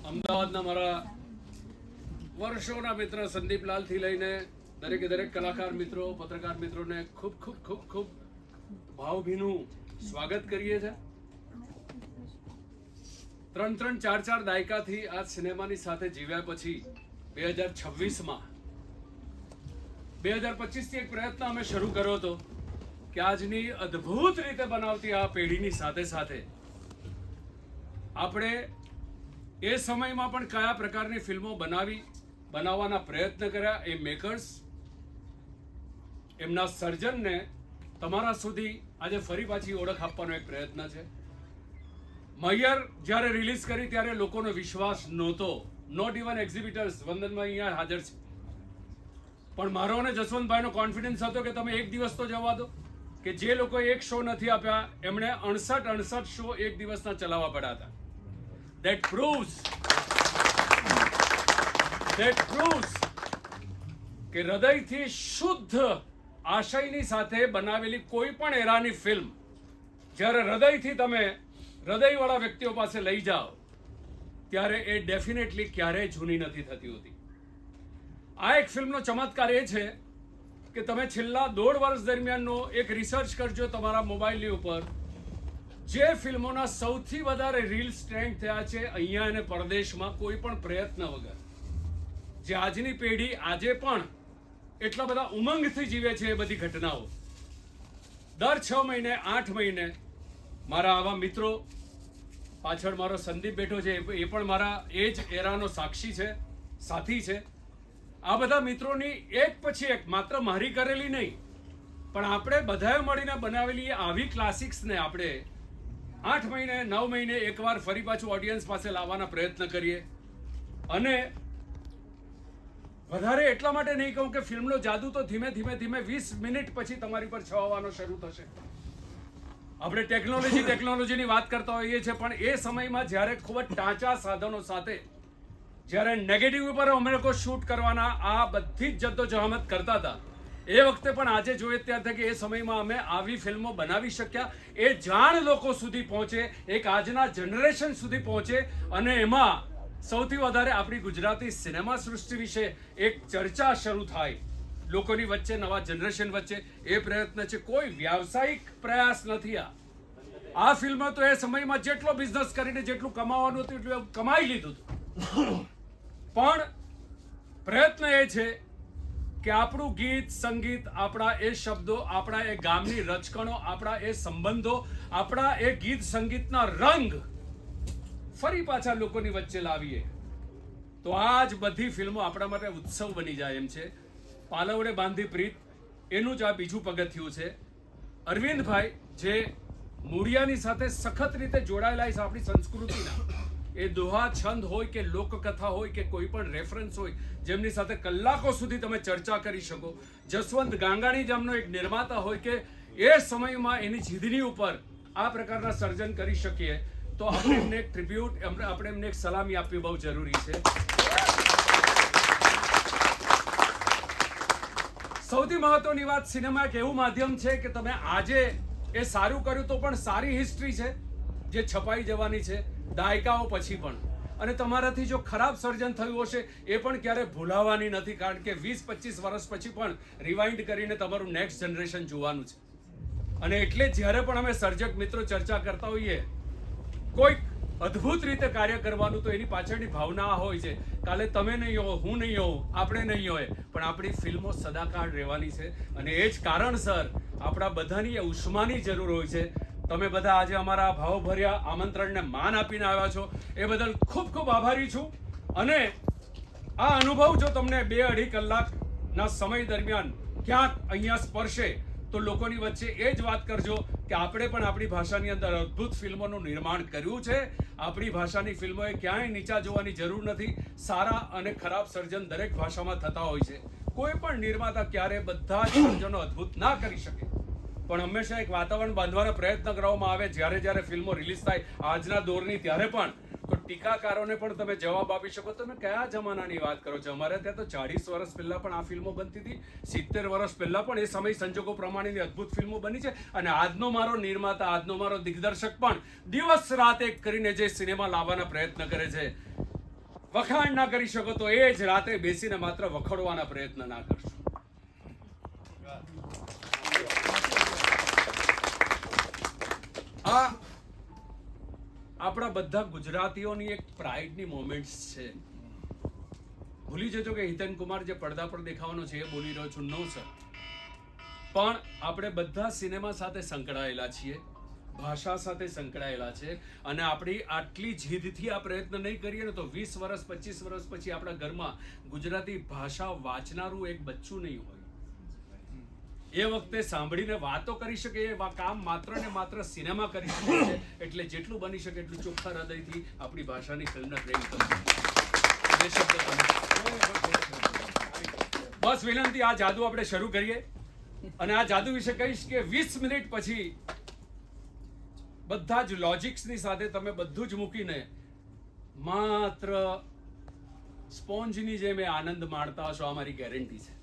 અમદાવાદના મારા વર્ષોના મિત્ર સંદીપલાલ થી લઈને દરેક કલાકાર મિત્રો, પત્રકાર મિત્રોને ખૂબ ખૂબ ખૂબ ખૂબ ભાવભીનું સ્વાગત કરીએ છીએ. 3-4 દાયકાથી આ સિનેમાની સાથે જીવ્યા પછી 2026માં 2025થી એક પ્રયત્ન અમે શરૂ કર્યો હતો કે આજની અદ્ભુત રીતે બનાવતી આ પેઢીની સાથે સાથે આપણે એ સમયમાં પણ કયા પ્રકારની ફિલ્મો બનાવવાના પ્રયત્ન કર્યા, એ મેકર્સ એમના સર્જનને તમારા સુધી આજે ફરી પાછી ઓળખ આપવાનો એક પ્રયત્ન છે. મૈયર જ્યારે રિલીઝ કરી ત્યારે લોકોનો વિશ્વાસ નહોતો, નોટ ઇવન એક્ઝિબિટર્સ. વંદનભાઈ અહીંયા હાજર છે, પણ મારો અને જસવંતભાઈનો કોન્ફિડન્સ હતો કે તમે એક દિવસ તો જવા દો, કે જે લોકોએ એક શો નથી આપ્યા એમણે 68 શો એક દિવસના ચલાવવા પડ્યા હતા. That proves કે હૃદયથી શુદ્ધ આશયની સાથે બનાવેલી કોઈ પણ એરાની ફિલ્મ જ્યારે હૃદયથી તમે હૃદયવાળા વ્યક્તિઓ પાસે લઈ જાઓ ત્યારે એ ડેફિનેટલી ક્યારેય જૂની નથી થતી હોતી. આ એક ફિલ્મનો ચમત્કાર એ છે કે તમે છેલ્લા 1.5 વર્ષ દરમિયાનનો એક રિસર્ચ કરજો તમારા મોબાઈલની ઉપર, જે ફિલ્મોના સૌથી વધારે રીલ્સ ટ્રેન્ડ થયા છે અહીંયા અને પરદેશમાં કોઈ પણ પ્રયત્ન વગર, જે આજની પેઢી આજે પણ એટલા બધા ઉમંગથી જીવે છે, એ બધી ઘટનાઓ દર 6 મહિને 8 મહિને મારા આવા મિત્રો, પાછળ મારો સંદીપ બેઠો છે, એ પણ મારા એ જ એરાનો સાક્ષી છે, સાથી છે. આ બધા મિત્રોની એક પછી એક, માત્ર મારી કરેલી નહીં પણ આપણે બધાએ મળીને બનાવેલી આવી ક્લાસિક્સને આપણે 8 મહિને 9 મહિને એકવાર ફરી પાછું ઓડિયન્સ પાસે લાવવાના પ્રયત્ન કરીએ. અને વધારે એટલા માટે નહીં કહું કે ફિલ્મનો જાદુ તો ધીમે ધીમે 20 મિનિટ પછી તમારી પર છવાવાનો શરૂ થશે. આપણે ટેકનોલોજીની વાત કરતા હોઈએ છીએ, પણ એ સમયમાં જ્યારે ખૂબ જ ટાંચા સાધનો સાથે જ્યારે નેગેટિવ ઉપર અમે લોકો શૂટ કરવાના આ બધી જ જદ્દોજહમત કરતા હતા, એ વખતે પણ આજે જોઈએ ત્યારથી કે એ સમયમાં અમે આવી ફિલ્મો બનાવી શક્યા. એ જાણ લોકો સુધી પહોંચે, એક આજના જનરેશન સુધી પહોંચે, અને એમાં સૌથી વધારે આપણી ગુજરાતી સિનેમા સૃષ્ટિ વિશે એક ચર્ચા શરૂ થાય લોકોની વચ્ચે, નવા જનરેશન વચ્ચે. એ પ્રયત્ન છે, કોઈ વ્યાવસાયિક પ્રયાસ નથી. આ ફિલ્મ તો એ સમયમાં જેટલો બિઝનેસ કરીને જેટલું કમાવાનું હતું એટલું કમાઈ લીધું હતું, પણ પ્રયત્ન એ છે કે આપણું ગીત સંગીત, આપણા એ શબ્દો, આપણા એ ગામની રચકણો, આપણા એ સંબંધો, આપણા એ ગીત સંગીતના રંગ ફરી પાછા લોકોની વચ્ચે લાવીએ. તો આ જ બધી ફિલ્મો આપણા માટે ઉત્સવ બની જાય એમ છે. પાલવડે બાંધી પ્રીત એનું જ આ બીજું પગથિયું છે. અરવિંદભાઈ જે મૂળિયાની સાથે સખત રીતે જોડાયેલા છે આપણી સંસ્કૃતિના, એ દોહા છંદ હોય કે લોકકથા હોય કે કોઈ પણ રેફરન્સ હોય, જેમની સાથે કલાકો સુધી તમે ચર્ચા કરી શકો. જસવંત ગાંગાણી જામનો એક નિર્માતા હોય કે એ સમયમાં એની જીદની ઉપર આ પ્રકારના સર્જન કરી શકીએ, તો આપણે એમને એક ટ્રિબ્યુટ, આપણે એમને એક સલામી આપવી બહુ જરૂરી છે. સૌથી મહત્વની વાત, સિનેમા એક એવું માધ્યમ છે કે તમે આજે એ સારું કર્યું તો પણ સારી હિસ્ટ્રી છે જે છપાઈ જવાની છે દાયકાઓ પછી પણ, અને તમારાથી જો ખરાબ સર્જન થયું હશે એ પણ ક્યારે ભૂલાવાની નથી, કારણ કે 20-25 વર્ષ પછી પણ રિવાઇન્ડ કરીને તમારું નેક્સ્ટ જનરેશન જોવાનું છે. અને એટલે જ્યારે પણ અમે સર્જક મિત્રો ચર્ચા કરતા હોઈએ કોઈક અદ્ભુત રીતે કાર્ય કરવાનું, તો એની પાછળની ભાવના હોય છે, કાલે તમે નહીં હો, હું નહીં હોઉં, આપણે નહીં હોય, પણ આપણી ફિલ્મો સદાકાળ રહેવાની છે. અને એ જ કારણસર આપણા બધાની એ ઉષ્માની જરૂર હોય છે. તમે બધા આજે અમારા ભાવભર્યા આમંત્રણને માન આપીને આવ્યા છો, એ બદલ ખૂબ ખૂબ આભારી છું. અને આ અનુભવ જો તમને 2-2.5 કલાકના સમય દરમિયાન ક્યાંક અહીંયા સ્પર્શે, તો લોકોની વચ્ચે એ જ વાત કરજો કે આપણે પણ આપણી ભાષાની અંદર અદ્ભુત ફિલ્મોનું નિર્માણ કર્યું છે. આપણી ભાષાની ફિલ્મોએ ક્યાંય નીચા જોવાની જરૂર નથી. સારા અને ખરાબ સર્જન દરેક ભાષામાં થતા હોય છે. કોઈ પણ નિર્માતા ક્યારે બધા જ સર્જનો અદ્ભુત ના કરી શકે, પણ હંમેશા એક વાતાવરણ બાંધવાનો પ્રયત્ન કરવામાં આવે જ્યારે ફિલ્મો રિલીઝ થાય આજના દોરની, ત્યારે પણ તો ટીકાકારોને પણ તમે જવાબ આપી શકો. તમે કયા જમાનાની વાત કરો છો? અમારે ત્યાં તો 40 વર્ષ પહેલા પણ આ ફિલ્મો બનતી હતી, 70 વર્ષ પહેલા પણ એ સમય સંજોગો પ્રમાણેની અદ્ભુત ફિલ્મો બની છે. અને આજનો મારો નિર્માતા, આજનો મારો દિગ્દર્શક પણ દિવસ રાત એક કરીને જે સિનેમા લાવવાના પ્રયત્ન કરે છે, વખાણ ના કરી શકો તો એ જ રાતે બેસીને માત્ર વખોડવાના પ્રયત્ન ના કરશો. આ આપણા બધા ગુજરાતીઓની એક પ્રાઇડની મોમેન્ટ્સ છે. ભૂલી જજો કે હિતેન કુમાર જે પડદા પર દેખાવાનો છે એ બોલી રહ્યો છું, નો સર. પણ આપણે બધા સિનેમા સાથે સંકળાયેલા છીએ, ભાષા સાથે સંકળાયેલા છે, અને આપણી આટલી જીદથી આ પ્રયત્ન નહીં કરીએ ને તો 20 વર્ષ 25 વર્ષ પછી આપણા ઘરમાં ગુજરાતી ભાષા વાંચનારું એક બચ્ચું નહીં હોય. એ વખતે સાંભળીને વાતો કરી શકે એ કામ માત્ર ને માત્ર સિનેમા કરી શકે છે. એટલે જેટલું બની શકે એટલું ચોખ્ખા હૃદયથી આપણી ભાષાની ફિલ્મને પ્રેમ કરો. બસ વિનંતી, આ જાદુ આપણે શરૂ કરીએ. અને આ જાદુ વિશે કહીશ કે 20 મિનિટ પછી બધા જ લોજિક્સની સાથે તમે બધું જ મૂકીને માત્ર સ્પોન્જની જેમ આનંદ માણતા હશો, આ મારી ગેરંટી છે.